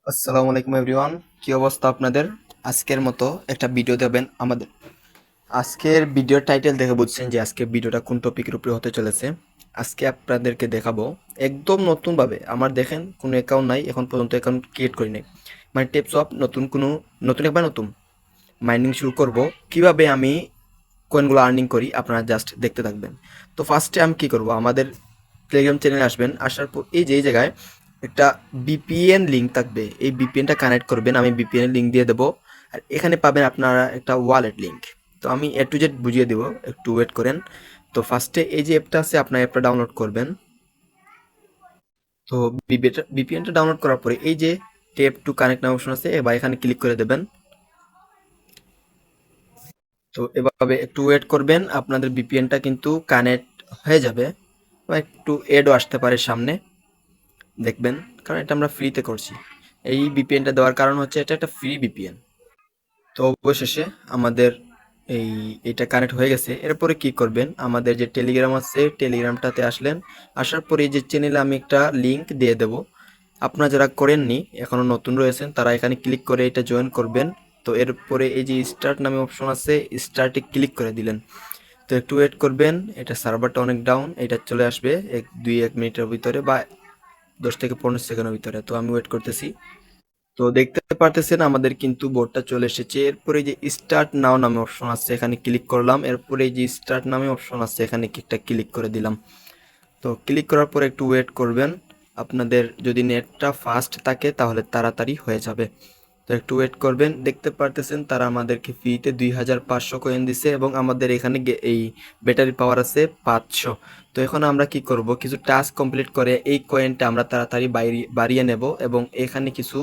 আসসালামু আলাইকুম এভরিওয়ান, কি অবস্থা আপনাদের? আজকের মতো একটা ভিডিও দেবেন আমাদের। আজকের ভিডিওর টাইটেল দেখে বুঝছেন যে আজকে ভিডিওটা কোন টপিকের উপরে হতে চলেছে। আজকে আপনাদেরকে দেখাবো একদম নতুনভাবে, আমার দেখেন কোনো অ্যাকাউন্ট নাই, এখন পর্যন্ত অ্যাকাউন্ট ক্রিয়েট করি নাই, মানে টিপস অফ নতুন একবার নতুন মাইনিং শুরু করব। কিভাবে আমি কয়েনগুলো আর্নিং করি আপনারা জাস্ট দেখতে থাকবেন। তো ফার্স্টে আমি কি করব, আমাদের টেলিগ্রাম চ্যানেলে আসবেন। আসার পর এই যে এই জায়গায় একটা বিপিএন লিঙ্ক থাকবে, এই বিপিএনটা কানেক্ট করবেন, আমি বিপিএন লিঙ্ক দিয়ে দেবো। আর এখানে পাবেন আপনারা একটা ওয়ালেট লিঙ্ক। তো আমি এ টু জেড বুঝিয়ে দেবো, একটু ওয়েট করেন। তো ফার্স্টে এই যে অ্যাপটা আছে, আপনার অ্যাপটা ডাউনলোড করবেন। তো বিপিএনটা ডাউনলোড করার পরে এই যে টেপ টু কানেক্ট নামে অপশন আছে, বা এখানে ক্লিক করে দেবেন। তো এভাবে একটু ওয়েট করবেন, আপনাদের বিপিএনটা কিন্তু কানেক্ট হয়ে যাবে, বা একটু এডও আসতে পারে সামনে, দেখবেন। কারণ এটা আমরা ফ্রিতে করছি। এই বিপিএনটা দেওয়ার কারণ হচ্ছে এটা একটা ফ্রি বিপিএন। তো অবশেষে আমাদের এটা কানেক্ট হয়ে গেছে। এরপরে কি করবেন, আমাদের যে টেলিগ্রাম আছে টেলিগ্রামটাতে আসলেন। আসার পরে এই যে চ্যানেলে আমি একটা লিংক দিয়ে দেব। আপনারা যারা করেননি, এখনো নতুন রয়েছেন, তারা এখানে ক্লিক করে এটা জয়েন করবেন। তো এরপরে এই যে স্টার্ট নামে অপশন আছে, স্টার্টে ক্লিক করে দিলেন। তো একটু ওয়েট করবেন, এটা সার্ভারটা অনেক ডাউন, এটা চলে আসবে এক মিনিটের ভিতরে, বা 10 থেকে 15 সেকেন্ডের ভিতরে। তো আমি ওয়েট করতেছি। তো দেখতে পারতেছেন আমাদের কিন্তু বোর্ডটা চলে এসেছে। এরপরে যে স্টার্ট নাও নামে অপশন আছে, এখানে ক্লিক করলাম। এরপরে যে স্টার্ট নামে অপশন আছে, এখানে একটা ক্লিক করে দিলাম। তো ক্লিক করার পরে একটু ওয়েট করবেন। আপনাদের যদি নেটটা ফাস্ট থাকে তাহলে তাড়াতাড়ি হয়ে যাবে। তো একটু ওয়েট করবেন। দেখতে পারতেছেন তারা আমাদেরকে ফ্রিতে 2500 কয়েন দিছে, এবং আমাদের এখানে এই ব্যাটারি পাওয়ার আছে 500। তো এখন আমরা কি করব, কিছু টাস্ক কমপ্লিট করে এই কয়েনটা আমরা তাড়াতাড়ি বাড়িয়ে নেব, এবং এখানে কিছু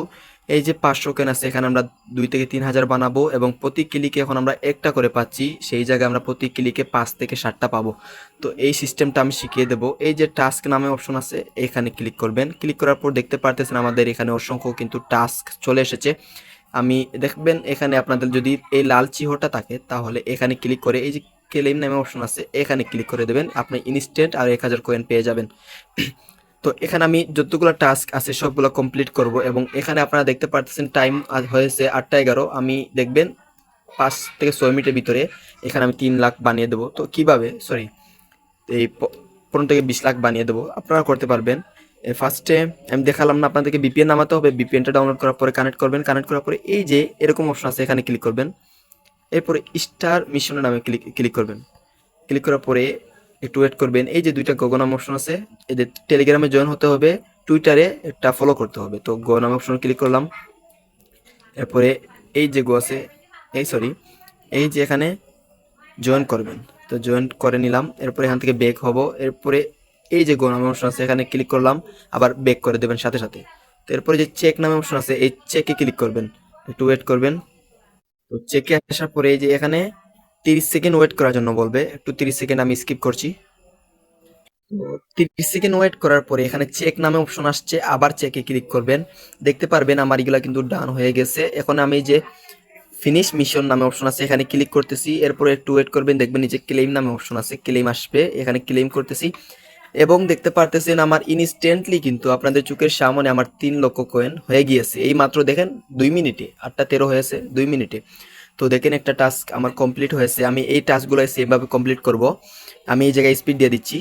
এই যে 500 কয়েন আছে, এখানে আমরা 2 থেকে 3000 বানাবো, এবং প্রতি ক্লিকে এখন আমরা একটা করে পাচ্ছি, সেই জায়গায় আমরা প্রতি ক্লিকে 5 থেকে 7টা পাবো। তো এই সিস্টেমটা আমি শিখিয়ে দেবো। এই যে টাস্ক নামে অপশন আছে, এখানে ক্লিক করবেন। ক্লিক করার পর দেখতে পারতেছেন আমাদের এখানে অসংখ্য কিন্তু টাস্ক চলে এসেছে। আমি দেখবেন এখানে আপনাদের যদি এই লাল চিহ্নটা থাকে, তাহলে এখানে ক্লিক করে এই যে ক্লেম নামে অপশন আছে, এখানে ক্লিক করে দেবেন। আপনি ইনস্ট্যান্ট আর 1000 কয়েন পেয়ে যাবেন। তো এখানে আমি যতগুলো টাস্ক আছে সবগুলো কমপ্লিট করব, এবং এখানে আপনারা দেখতে পারতেছেন টাইম হয়েছে 8টা 11। আমি দেখবেন 5 থেকে 6 মিনিটের ভিতরে এখানে আমি 3 লাখ বানিয়ে দেবো। তো কিভাবে, সরি, এই 15 থেকে 20 লাখ বানিয়ে দেবো, আপনারা করতে পারবেন। ফার্স্টে আমি দেখালাম না আপনাদেরকে, বিপিএন নামাতে হবে। বিপিএনটা ডাউনলোড করার পরে কানেক্ট করবেন। কানেক্ট করার পরে এই যে এরকম অপশন আছে, এখানে ক্লিক করবেন। এরপরে স্টার মিশনের নামে ক্লিক করবেন। ক্লিক করার পরে একটু ওয়েট করবেন। এই যে দুইটা গগো নাম অপশন আছে, এদের টেলিগ্রামে জয়েন হতে হবে, টুইটারে একটা ফলো করতে হবে। তো গো নাম অপশন ক্লিক করলাম। এরপরে এই যে গো আছে, সরি, এই যে এখানে জয়েন করবেন। তো জয়েন করে নিলাম। এরপরে এখান থেকে ব্যাক হব। এরপরে এই যে গো নামে অপশন আছে, এখানে ক্লিক করলাম, আবার ব্যাক করে দেবেন সাথে সাথে। তো এরপরে যে চেক নামে অপশন আছে, এই চেকে ক্লিক করবেন। একটু ওয়েট করবেন। তো চেকে আসার পরে এই যে এখানে 30 সেকেন্ড ওয়েট করার জন্য বলবে, একটু 30 সেকেন্ড আমি স্কিপ করছি। তো 30 সেকেন্ড ওয়েট করার পরে এখানে চেক নামে অপশন আসছে, আবার চেকে ক্লিক করবেন। দেখতে পারবেন আমার এগুলা কিন্তু ডান হয়ে গেছে। এখন আমি যে ফিনিশ মিশন নামে অপশন আছে, এখানে ক্লিক করতেছি। এরপরে একটু ওয়েট করবেন, দেখবেন নিচে ক্লেম নামে অপশন আছে, ক্লেম আসবে, এখানে ক্লেম করতেছি। এবং দেখতে পারতেছেন আমার ইনস্ট্যান্টলি কিন্তু আপনাদের চোখের সামনে আমার 3 লক্ষ কয়েন হয়ে গিয়েছে। এই মাত্র দেখেন 2 মিনিটে, 8টা 13 হয়েছে 2 মিনিটে। তো দেখেন একটা টাস্ক আমার কমপ্লিট হয়েছে। আমি এই টাস্কগুলো সেমভাবে কমপ্লিট করব। আমি এই জায়গায় স্পিড দিয়ে দিচ্ছি।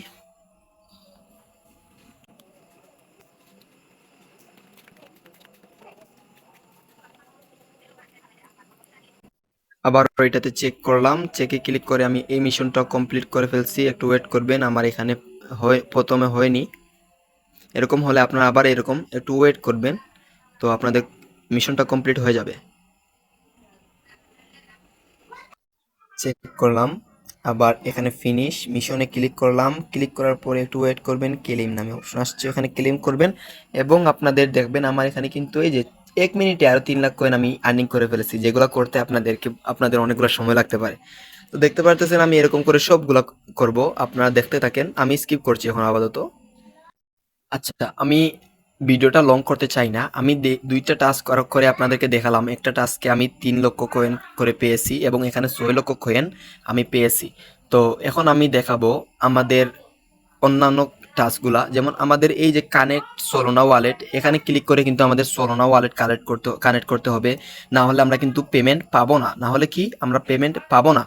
আবার এটাতে চেক করলাম, চেকে ক্লিক করে আমি এই মিশনটা কমপ্লিট করে ফেলছি। একটু ওয়েট করবেন, আমার এখানে প্রথমে হয়নি। এরকম হলে আপনারা আবার এরকম একটু ওয়েট করবেন। তো আপনাদের মিশনটা কমপ্লিট হয়ে যাবে। চেক করলাম, আবার এখানে ফিনিশ মিশনে ক্লিক করলাম। ক্লিক করার পরে একটু ওয়েট করবেন, ক্লেম নামে অপশন আসছে, ওখানে ক্লেম করবেন। এবং আপনাদের দেখবেন আমার এখানে কিন্তু এই যে 1 মিনিটে আরো 3 লাখ কয়েন আমি আর্নিং করে ফেলেছি, যেগুলো করতে আপনাদের অনেকগুলো সময় লাগতে পারে। তো দেখতে পারতেছেন আমি এরকম করে সবগুলা করব, আপনারা দেখতে থাকেন। আমি স্কিপ করছি এখন আপাতত। আচ্ছা, আমি ভিডিওটা লং করতে চাই না। আমি দুইটা টাস্ক করে আপনাদেরকে দেখালাম। একটা টাস্কে আমি 3 লক্ষ কয়েন করে পেয়েছি, এবং এখানে 6 লক্ষ কয়েন আমি পেয়েছি। তো এখন আমি দেখাবো আমাদের অন্যান্য টাস্কগুলা, যেমন আমাদের এই যে কানেক্ট সোলোনা ওয়ালেট, এখানে ক্লিক করে কিন্তু আমাদের সোলোনা ওয়ালেট কানেক্ট করতে হবে, না হলে আমরা কিন্তু পেমেন্ট পাবো না, না হলে কি আমরা পেমেন্ট পাবো না।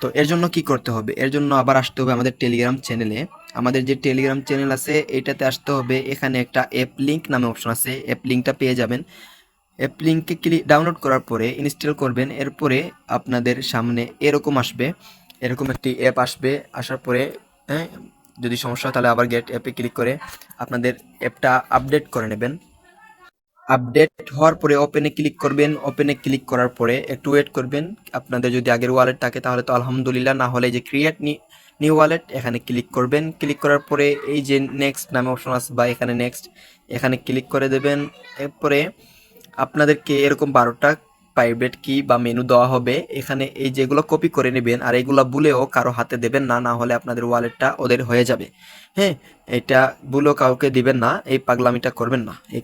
তো এর জন্য কি করতে হবে, এর জন্য আবার আসতে হবে আমাদের টেলিগ্রাম চ্যানেলে। আমাদের যে টেলিগ্রাম চ্যানেল আছে এইটাতে আসতে হবে, এখানে একটা অ্যাপ লিঙ্ক নামে অপশন আছে, অ্যাপ লিঙ্কটা পেয়ে যাবেন। অ্যাপ লিঙ্কে ডাউনলোড করার পরে ইনস্টল করবেন, এরপরে আপনাদের সামনে এরকম আসবে, এরকম একটি অ্যাপ আসবে, আসার পরে হ্যাঁ, যদি সমস্যা হয় তাহলে আবার গেট অ্যাপে ক্লিক করে আপনাদের অ্যাপটা আপডেট করে নেবেন। আপডেট হওয়ার পরে ওপেনে ক্লিক করবেন, ওপেনে ক্লিক করার পরে একটু ওয়েট করবেন। আপনাদের যদি আগের ওয়ালেট থাকে তাহলে তো আলহামদুলিল্লাহ, না হলে যে ক্রিয়েট নিউ ওয়ালেট এখানে ক্লিক করবেন। ক্লিক করার পরে এই যে নেক্সট নামে অপশন আছে বা এখানে নেক্সট, এখানে ক্লিক করে দেবেন। এরপরে আপনাদেরকে এরকম 12টা প্রাইভেট কি বা মেনু দেওয়া হবে, এখানে এই যেগুলো কপি করে নেবেন, আর এগুলো ভুলেও কারো হাতে দেবেন না, না হলে আপনাদের ওয়ালেটটা ওদের হয়ে যাবে। হ্যাঁ, এটা ভুলেও কাউকে দিবেন না, এই পাগলামিটা করবেন না। এই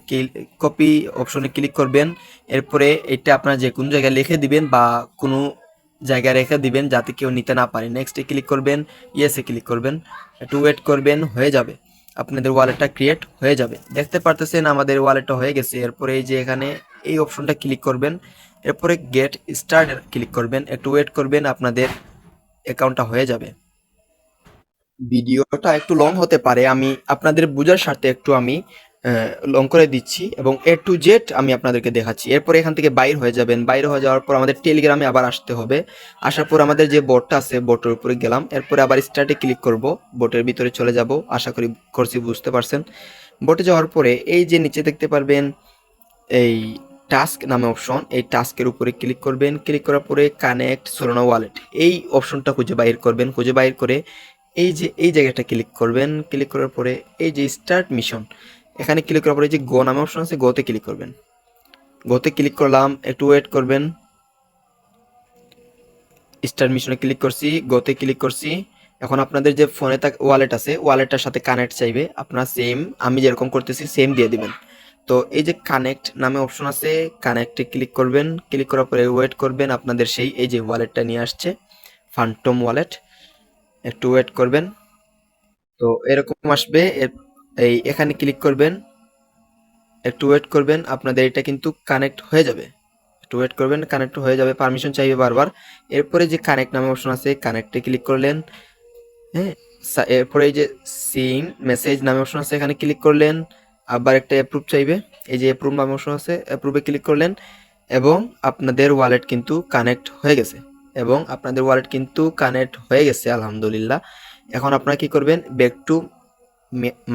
কপি অপশনে ক্লিক করবেন, এরপরে এটা আপনার যে কোনো জায়গায় লিখে দিবেন বা কোনো জায়গায় রেখে দিবেন যাতে কেউ নিতে না পারে। নেক্সটে ক্লিক করবেন, ইয়েসে ক্লিক করবেন, একটু ওয়েট করবেন, হয়ে যাবে, আপনাদের ওয়ালেটটা ক্রিয়েট হয়ে যাবে। দেখতে পারতেছেন আমাদের ওয়ালেটটা হয়ে গেছে। এরপরে এই যে এখানে এই অপশনটা ক্লিক করবেন, এরপরে গেট স্টার্ট ক্লিক করবেন, একটু ওয়েট করবেন, আপনাদের অ্যাকাউন্টটা হয়ে যাবে। ভিডিওটা একটু লং হতে পারে, আমি আপনাদের বোঝার স্বার্থে একটু আমি লং করে দিচ্ছি এবং টু জেড আমি আপনাদেরকে দেখাচ্ছি। এরপরে এখান থেকে বাইর হয়ে যাবেন, বাইরে হয়ে যাওয়ার পর আমাদের টেলিগ্রামে আবার আসতে হবে। আসার পর আমাদের যে বোটটা আছে বোটের উপরে গেলাম, এরপরে আবার স্টার্টে ক্লিক করব, বোটের ভিতরে চলে যাব, আশা করছি বুঝতে পারছেন। বোটে যাওয়ার পরে এই যে নিচে দেখতে পারবেন এই টাস্ক নামে অপশন, এই টাস্কের উপরে ক্লিক করবেন। ক্লিক করার পরে কানেক্ট সোলোনা ওয়ালেট এই অপশনটা খুঁজে বাইর করবেন, খুঁজে বাইর করে এই যে এই জায়গাটা ক্লিক করবেন। ক্লিক করার পরে এই যে স্টার্ট মিশন, এখানে ক্লিক করার পরে যে গো নামে অপশন আছে, গোতে ক্লিক করবেন। গোতে ক্লিক করলাম, একটু ওয়েট করবেন। স্টার্ট মিশনে ক্লিক করছি, গোতে ক্লিক করছি। এখন আপনাদের যে ফোনে ওয়ালেট আছে, ওয়ালেটটার সাথে কানেক্ট চাইবে, আপনার সেম আমি যেরকম করতেছি সেম দিয়ে দিবেন। তো এই যে কানেক্ট নামে অপশন আছে, কানেক্টে ক্লিক করবেন। ক্লিক করার পরে ওয়েট করবেন, আপনাদের সেই এই যে ওয়ালেটটা নিয়ে আসছে, ফান্টম ওয়ালেট, একটু ওয়েট করবেন। তো এরকম আসবে, এই এখানে ক্লিক করবেন, একটু ওয়েট করবেন, আপনাদের এটা কিন্তু কানেক্ট হয়ে যাবে। একটু ওয়েট করবেন, কানেক্ট হয়ে যাবে, পারমিশন চাইবে বারবার। এরপরে যে কানেক্ট নামে অপশন আছে, কানেক্টে ক্লিক করলেন। হ্যাঁ, এরপরে এই যে সিন মেসেজ নামে অপশন আছে, এখানে ক্লিক করলেন। আবার একটা অ্যাপ্রুভ চাইবে, এই যে অ্যাপ্রুভ নামে অপশন আছে, অ্যাপ্রুভে ক্লিক করলেন এবং আপনাদের ওয়ালেট কিন্তু কানেক্ট হয়ে গেছে, এবং আপনাদের ওয়ালেট কিন্তু কানেক্ট হয়ে গেছে আলহামদুলিল্লাহ। এখন আপনারা কি করবেন, ব্যাক টু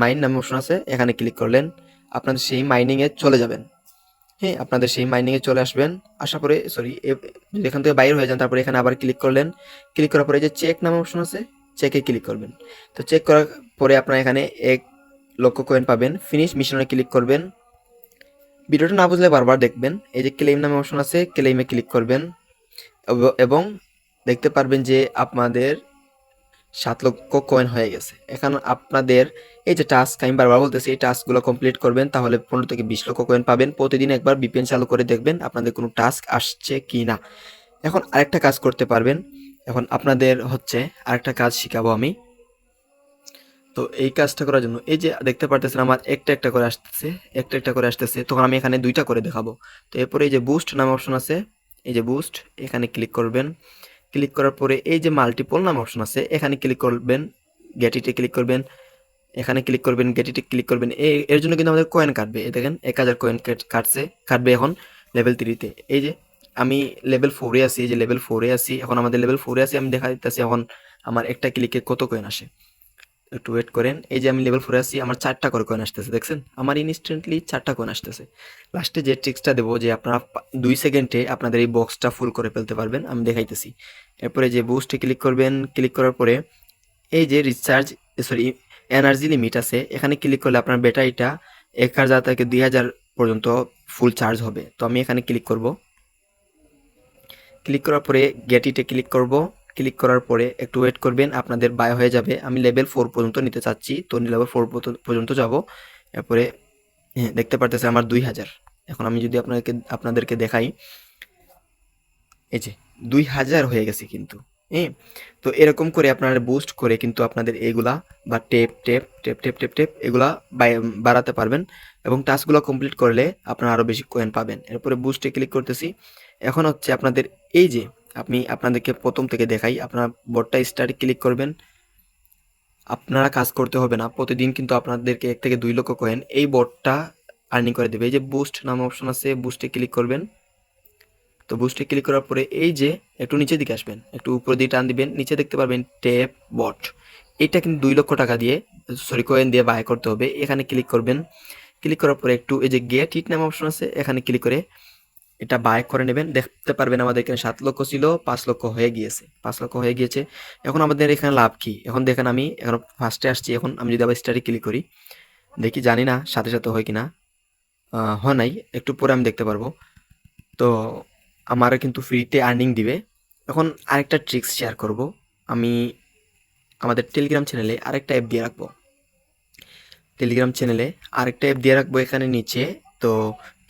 মাইন নামে অপশন আছে, এখানে ক্লিক করলেন, আপনাদের সেই মাইনিংয়ে চলে যাবেন। হ্যাঁ, আপনাদের সেই মাইনিংয়ে চলে আসবেন। আসার পরে সরি, যদি এখান থেকে বাইরে হয়ে যান, তারপরে এখানে আবার ক্লিক করলেন। ক্লিক করার পরে যে চেক নামে অপশন আছে, চেকে ক্লিক করবেন। তো চেক করার পরে আপনারা এখানে 1,00,000 কয়েন পাবেন। ফিনিশ মিশনে ক্লিক করবেন। ভিডিওটা না বুঝলে বারবার দেখবেন। এই যে ক্লেম নামে অপশন আছে, ক্লেমে ক্লিক করবেন এবং দেখতে পারবেন যে আপনাদের 7,00,000 কয়েন হয়ে গেছে। এখন আপনাদের এই যে টাস্ক আমি বারবার বলতেছি, এই টাস্কগুলো কমপ্লিট করবেন, তাহলে 15 থেকে 20,00,000 কয়েন পাবেন। প্রতিদিন একবার ভিপিএন চালু করে দেখবেন আপনাদের কোনো টাস্ক আসছে কি না। এখন আরেকটা কাজ করতে পারবেন, এখন আপনাদের হচ্ছে আরেকটা কাজ শিখাবো আমি। তো এই কাজটা করার জন্য এই যে দেখতে পারতেছেন আমার একটা একটা করে আসতেছে, একটা একটা করে আসতেছে, তখন আমি এখানে 2টা করে দেখাবো। তো এরপরে এই যে বুস্ট নামে অপশন আছে, এই যে বুস্ট, এখানে ক্লিক করবেন। ক্লিক করার পরে এই যে মাল্টিপল নামে অপশন আছে, এখানে ক্লিক করবেন, গেটিতে ক্লিক করবেন, এখানে ক্লিক করবেন, গেটিতে ক্লিক করবেন। এর জন্য কিন্তু আমাদের কয়েন কাটবে, এই দেখেন 1,000 কয়েন কাটবে এখন লেভেল 3-তে। এই যে আমি লেভেল 4-এ আছি, এই যে লেভেল 4-এ আছি, এখন আমাদের লেভেল 4-এ আছি, আমি দেখা দিতেছি এখন আমার একটা ক্লিকে কত কয়েন আসে। একটু ওয়েট করেন, এই যে আমি লেভেল 4-এ আছি, আমার 4টা করে কয়েন আসতেছে, দেখছেন আমার ইনস্ট্যান্টলি 4টা কয়েন আসতেছে। লাস্টে যে ট্রিক্সটা দেবো, যে আপনারা 2 সেকেন্ডে আপনাদের এই বক্সটা ফুল করে ফেলতে পারবেন, আমি দেখাইতেছি। এরপরে যে বুস্টে ক্লিক করবেন, ক্লিক করার পরে এই যে রিচার্জ সরি এনার্জি লিমিট আছে, এখানে ক্লিক করলে আপনার ব্যাটারিটা 1,000 থেকে 2,000 পর্যন্ত ফুল চার্জ হবে। তো আমি এখানে ক্লিক করব। ক্লিক করার পরে গেট ইটে ক্লিক করব। ক্লিক করার পরে একটু ওয়েট করবেন, আপনাদের বাই হয়ে যাবে। আমি লেভেল 4 পর্যন্ত নিতে চাচ্ছি, তো লেভেল 4 পর্যন্ত যাব। এরপরে হ্যাঁ, দেখতে পারতেছে আমার 2,000। এখন আমি যদি আপনাদেরকে দেখাই, এই যে 2,000 হয়ে গেছে কিন্তু। হ্যাঁ? তো এরকম করে আপনারা বুস্ট করে কিন্তু আপনাদের এগুলা বা টেপ এগুলা বাড়াতে পারবেন এবং টাস্কগুলো কমপ্লিট করলে আপনারা আরো বেশি কয়েন পাবেন। এরপরে বুস্টে ক্লিক করতেছি। এখন হচ্ছে আপনাদের এই যে আমি আপনাদেরকে প্রথম থেকে দেখাই, আপনারা বোর্ডটা স্টার্টে ক্লিক করবেন। আপনারা কাজ করতে হবে না, প্রতিদিন কিন্তু আপনাদেরকে 1 থেকে 2 লক্ষ কয়েন এই বোর্ডটা আর্নিং করে দেবে। এই যে বুস্ট নামে অপশন আছে, বুস্টে ক্লিক করবেন। তো বুস্টে ক্লিক করার পরে এই যে একটু নিচের দিকে আসবেন, একটু উপরে দিয়ে টান দিবেন, নিচে দেখতে পারবেন ট্যাপ বট। এটা কিন্তু 2 লক্ষ টাকা দিয়ে সরি কয়েন দিয়ে বাই করতে হবে। এখানে ক্লিক করবেন। ক্লিক করার পরে একটু এই যে গেট হিট নামে অপশন আছে, এখানে ক্লিক করে এটা বাই করে নেবেন। দেখতে পারবেন আমাদের এখানে 7 লক্ষ ছিল, 5 লক্ষ হয়ে গিয়েছে, 5 লক্ষ হয়ে গিয়েছে। এখন আমাদের এখানে লাভ কি? এখন দেখেন আমি এখন ফার্স্টে আসছি। এখন আমি যদি আবার স্টারে ক্লিক করি, দেখি জানি না সাথে সাথে হয় কিনা। হয় নাই, একটু পরে আমি দেখতে পারবো। তো আমারও কিন্তু ফ্রিতে আর্নিং দিবে। এখন আরেকটা ট্রিক্স শেয়ার করব। আমি আমাদের টেলিগ্রাম চ্যানেলে আরেকটা অ্যাপ দিয়ে রাখবো। টেলিগ্রাম চ্যানেলে আরেকটা অ্যাপ দিয়ে রাখবো এখানে নিচে। তো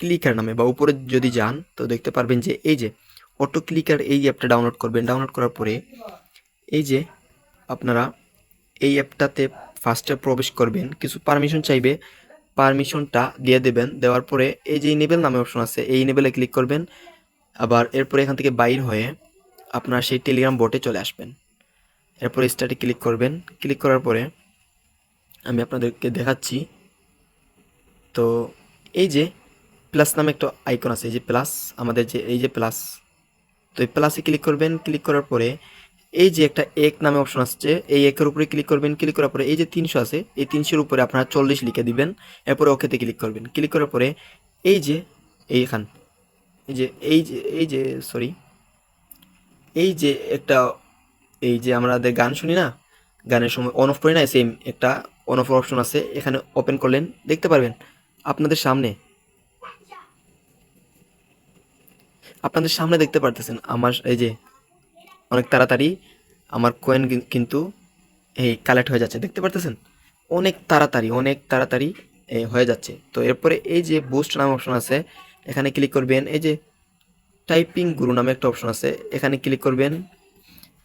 ক্লিকার নামে বা উপরে যদি যান তো দেখতে পারবেন যে এই যে অটো ক্লিকার এই অ্যাপটা ডাউনলোড করবেন। ডাউনলোড করার পরে এই যে আপনারা এই অ্যাপটাতে ফার্স্টে প্রবেশ করবেন, কিছু পারমিশন চাইবে, পারমিশনটা দিয়ে দেবেন। দেওয়ার পরে এই যে ইনেবল নামে অপশন আছে, এই ইনেবলে ক্লিক করবেন। আবার এরপরে এখান থেকে বাইর হয়ে আপনার সেই টেলিগ্রাম বোটে চলে আসবেন। এরপরে স্টার্টে ক্লিক করবেন। ক্লিক করার পরে আমি আপনাদেরকে দেখাচ্ছি। তো এই যে প্লাস নামে একটা আইকন আছে, এই যে প্লাস, আমাদের যে এই যে প্লাস, তো এই প্লাসে ক্লিক করবেন। ক্লিক করার পরে এই যে একটা এক নামে অপশন আসছে, এই একের উপরে ক্লিক করবেন। ক্লিক করার পরে এই যে 300 আছে, এই 300-এর উপরে আপনারা 40 লিখে দিবেন। এরপরে ওকেতে ক্লিক করবেন। ক্লিক করার পরে এই যে এইখান এই যে সরি এই যে একটা এই যে আমাদের গান শুনি না, গানের সময় অন অফ করি না, সেম একটা অন অফ অপশন আছে, এখানে ওপেন করলেন দেখতে পারবেন আপনাদের সামনে আপনাদের সামনে দেখতে পারতেছেন আমার এই যে অনেক তাড়াতাড়ি আমার কয়েন কিন্তু এই কালেক্ট হয়ে যাচ্ছে, দেখতে পারতেছেন অনেক তাড়াতাড়ি হয়ে যাচ্ছে। তো এরপরে এই যে বুস্ট নামে অপশন আছে, এখানে ক্লিক করবেন। এই যে টাইপিং গুরু নামে একটা অপশন আছে, এখানে ক্লিক করবেন।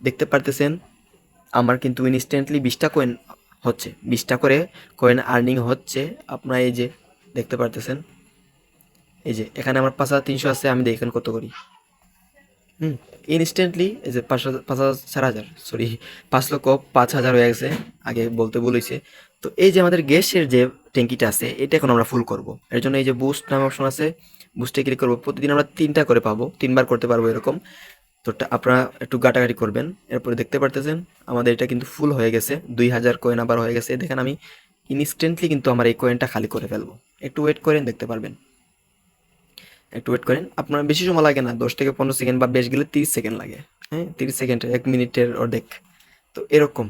দেখতে পারতেছেন আমার কিন্তু ইনস্ট্যান্টলি 20টা কয়েন হচ্ছে, 20টা করে কয়েন আর্নিং হচ্ছে। আপনারা এই যে দেখতে পারতেছেন, এই যে এখানে আমার 5300 আছে, আমি দেখেন কত করি। ইনস্ট্যান্টলি এই যে 5,000 সরি 5,05,000 হয়ে গেছে, আগে বলতে বলেছে। তো এই যে আমাদের গ্যাসের যে ট্যাঙ্কিটা আছে, এটা এখন আমরা ফুল করব। এর জন্য এই যে বুস্ট নামে অপশন আছে, বুস্টে ক্লিক করবো। প্রতিদিন আমরা 3টা করে পাবো, 3বার করতে পারবো এরকম। তো আপনারা একটু গাটাগাটি করবেন। এরপরে দেখতে পারতেছেন আমাদের এটা কিন্তু ফুল হয়ে গেছে, 2000 কয়েন আবার হয়ে গেছে। দেখেন আমি ইনস্ট্যান্টলি কিন্তু আমার এই কয়েনটা খালি করে ফেলবো। একটু ওয়েট করেন, দেখতে পারবেন। একটু ওয়েট করেন, আপনার বেশি সময় লাগে না, 10 থেকে 15 সেকেন্ড বা বেশ গেলে 30 সেকেন্ড লাগে। হ্যাঁ, 30 সেকেন্ড 1 মিনিটের অর্ধেক। তো এরকম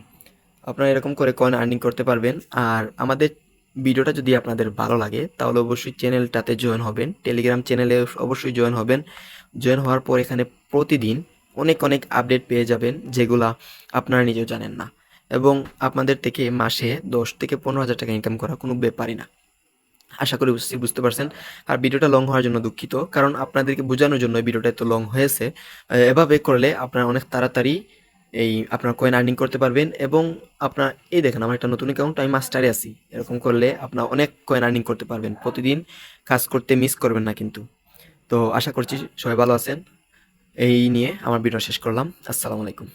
আপনারা এরকম করে কয়েন আর্নিং করতে পারবেন। আর আমাদের ভিডিওটা যদি আপনাদের ভালো লাগে তাহলে অবশ্যই চ্যানেলটাতে জয়েন হবেন, টেলিগ্রাম চ্যানেলে অবশ্যই জয়েন হবেন। জয়েন হওয়ার পর এখানে প্রতিদিন অনেক আপডেট পেয়ে যাবেন, যেগুলা আপনারা নিজেও জানেন না। এবং আপনাদের থেকে মাসে 10 থেকে 15,000 টাকা ইনকাম করা কোনো ব্যাপারই না। আশা করি বুঝতে পারছেন। আর ভিডিওটা লং হওয়ার জন্য দুঃখিত, কারণ আপনাদেরকে বোঝানোর জন্য এই ভিডিওটা এত লং হয়েছে। এভাবে করলে আপনারা অনেক তাড়াতাড়ি এই আপনার কয়েন আর্নিং করতে পারবেন। এবং আপনার এই দেখেন আমার একটা নতুন অ্যাকাউন্ট, আমি মাস্টারে আছি। এরকম করলে আপনার অনেক কয়েন আর্নিং করতে পারবেন, প্রতিদিন কাজ করতে মিস করবেন না কিন্তু। তো আশা করছি সবাই ভালো আছেন। এই নিয়ে আমার ভিডিও শেষ করলাম। আসসালামু আলাইকুম।